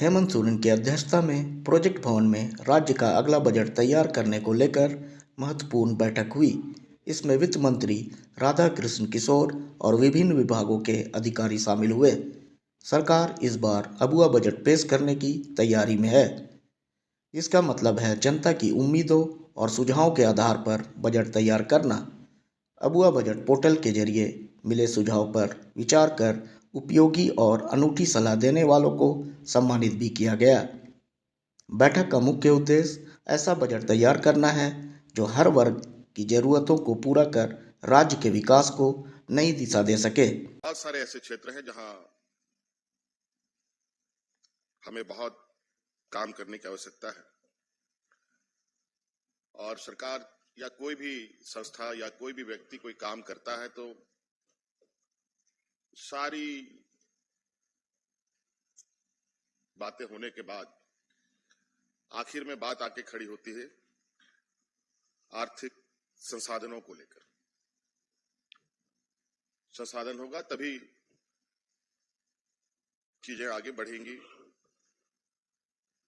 हेमंत सोरेन की अध्यक्षता में प्रोजेक्ट भवन में राज्य का अगला बजट तैयार करने को लेकर महत्वपूर्ण बैठक हुई। इसमें वित्त मंत्री राधाकृष्ण किशोर और विभिन्न विभागों के अधिकारी शामिल हुए। सरकार इस बार अबुआ बजट पेश करने की तैयारी में है। इसका मतलब है जनता की उम्मीदों और सुझावों के आधार पर बजट तैयार करना। अबुआ बजट पोर्टल के जरिए मिले सुझाव पर विचार कर उपयोगी और अनूठी सलाह देने वालों को सम्मानित भी किया गया। बैठक का मुख्य उद्देश्य ऐसा बजट तैयार करना है जो हर वर्ग की जरूरतों को पूरा कर राज्य के विकास को नई दिशा दे सके। बहुत सारे ऐसे क्षेत्र हैं जहां हमें बहुत काम करने की आवश्यकता है और सरकार या कोई भी संस्था या कोई भी व्यक्ति कोई काम करता है तो सारी बातें होने के बाद आखिर में बात आके खड़ी होती है आर्थिक संसाधनों को लेकर। संसाधन होगा तभी चीजें आगे बढ़ेंगी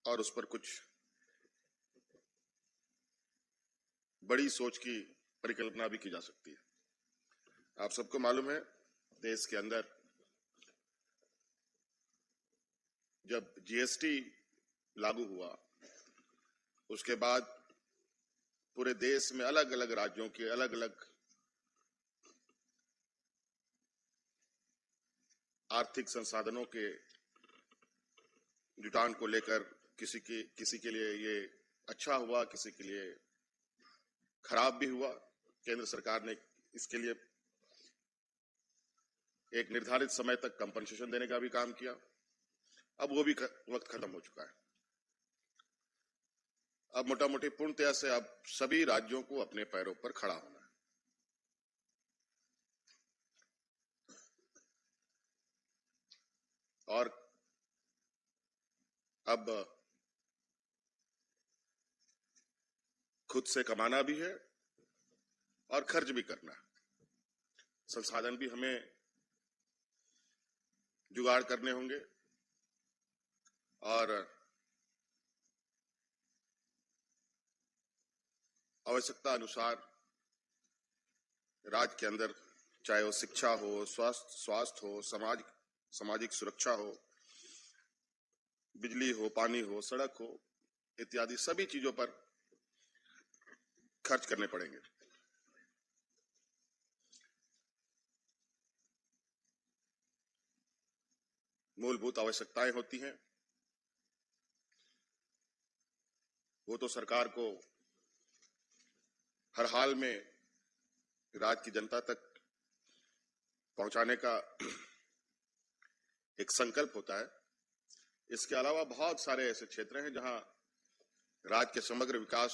और उस पर कुछ बड़ी सोच की परिकल्पना भी की जा सकती है। आप सबको मालूम है देश के अंदर जब जीएसटी लागू हुआ उसके बाद पूरे देश में अलग अलग राज्यों के अलग अलग आर्थिक संसाधनों के जुटान को लेकर किसी के लिए ये अच्छा हुआ, किसी के लिए खराब भी हुआ। केंद्र सरकार ने इसके लिए एक निर्धारित समय तक कंपनसेशन देने का भी काम किया। अब वो भी वक्त खत्म हो चुका है। अब मोटा मोटी पूर्णतया से अब सभी राज्यों को अपने पैरों पर खड़ा होना है। और अब खुद से कमाना भी है और खर्च भी करना है। संसाधन भी हमें जुगाड़ करने होंगे और आवश्यकता अनुसार राज्य के अंदर चाहे वो शिक्षा हो, स्वास्थ्य हो, सामाजिक सुरक्षा हो, बिजली हो, पानी हो, सड़क हो, इत्यादि सभी चीजों पर खर्च करने पड़ेंगे। मूलभूत आवश्यकताएं होती हैं, वो तो सरकार को हर हाल में राज्य की जनता तक पहुंचाने का एक संकल्प होता है। इसके अलावा बहुत सारे ऐसे क्षेत्र हैं जहां राज्य के समग्र विकास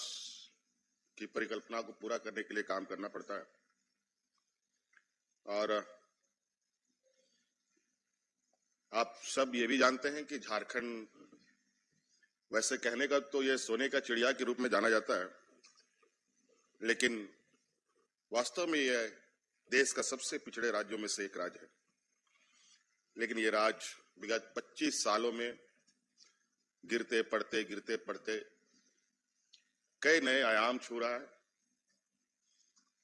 की परिकल्पना को पूरा करने के लिए काम करना पड़ता है। और आप सब ये भी जानते हैं कि झारखंड वैसे कहने का तो ये सोने का चिड़िया के रूप में जाना जाता है, लेकिन वास्तव में यह देश का सबसे पिछड़े राज्यों में से एक राज्य है। लेकिन ये राज्य विगत 25 सालों में गिरते पड़ते कई नए आयाम छू रहा है।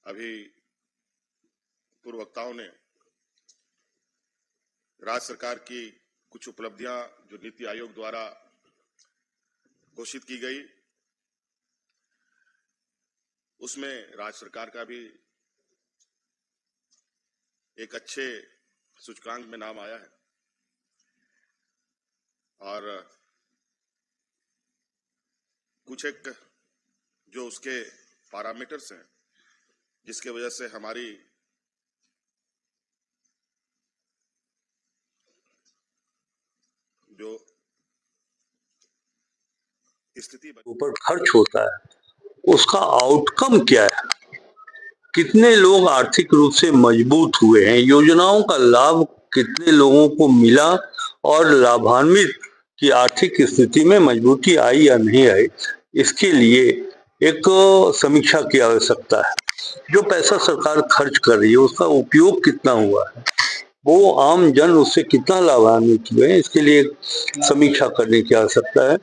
अभी पूर्व वक्ताओं ने राज्य सरकार की कुछ उपलब्धियां जो नीति आयोग द्वारा घोषित की गई, उसमें राज्य सरकार का भी एक अच्छे सूचकांक में नाम आया है और कुछ एक जो उसके पैरामीटर्स हैं जिसके वजह से हमारी जो स्थिति ऊपर खर्च होता है उसका आउटकम क्या है, कितने लोग आर्थिक रूप से मजबूत हुए हैं, योजनाओं का लाभ कितने लोगों को मिला और लाभान्वित की आर्थिक स्थिति में मजबूती आई या नहीं आई, इसके लिए एक समीक्षा की आवश्यकता है। जो पैसा सरकार खर्च कर रही है उसका उपयोग कितना हुआ है, वो आम जन उससे कितना लाभान्वित हुए हैं, इसके लिए समीक्षा करने की आवश्यकता है।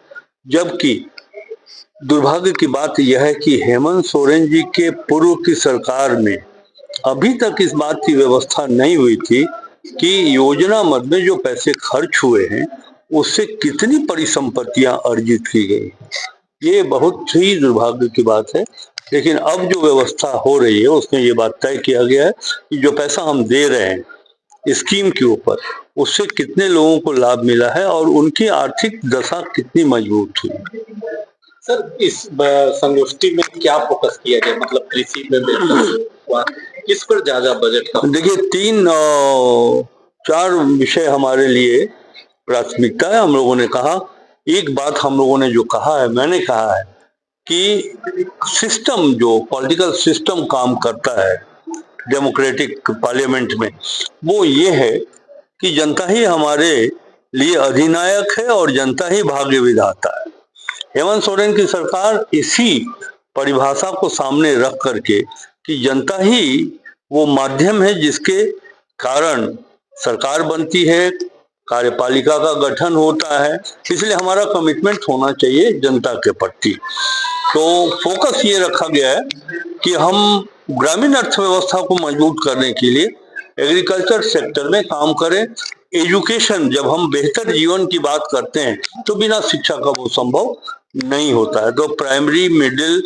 जबकि दुर्भाग्य की बात यह है कि हेमंत सोरेन जी के पूर्व की सरकार में अभी तक इस बात की व्यवस्था नहीं हुई थी कि योजना मद में जो पैसे खर्च हुए हैं उससे कितनी परिसंपत्तियां अर्जित की गई। ये बहुत ही दुर्भाग्य की बात है। लेकिन अब जो व्यवस्था हो रही है उसमें ये बात तय किया गया है कि जो पैसा हम दे रहे हैं स्कीम के ऊपर, उससे कितने लोगों को लाभ मिला है और उनकी आर्थिक दशा कितनी मजबूत हुई। सर, इस संगोष्ठी में क्या फोकस किया जाए, मतलब कृषि में किस पर ज्यादा बजट का? देखिए, 3-4 विषय हमारे लिए प्राथमिकता है। हम लोगों ने कहा, एक बात हम लोगों ने जो कहा है, मैंने कहा है कि सिस्टम, जो पॉलिटिकल सिस्टम काम करता है डेमोक्रेटिक पार्लियामेंट में, वो ये है कि जनता ही हमारे लिए अधिनायक है और जनता ही भाग्य विधाता है। हेमंत सोरेन की सरकार इसी परिभाषा को सामने रख करके कि जनता ही वो माध्यम है जिसके कारण सरकार बनती है, कार्यपालिका का गठन होता है, इसलिए हमारा कमिटमेंट होना चाहिए जनता के प्रति। तो फोकस ये रखा गया है कि हम ग्रामीण अर्थव्यवस्था को मजबूत करने के लिए एग्रीकल्चर सेक्टर में काम करें। एजुकेशन, जब हम बेहतर जीवन की बात करते हैं तो बिना शिक्षा का वो संभव नहीं होता है। तो प्राइमरी, मिडिल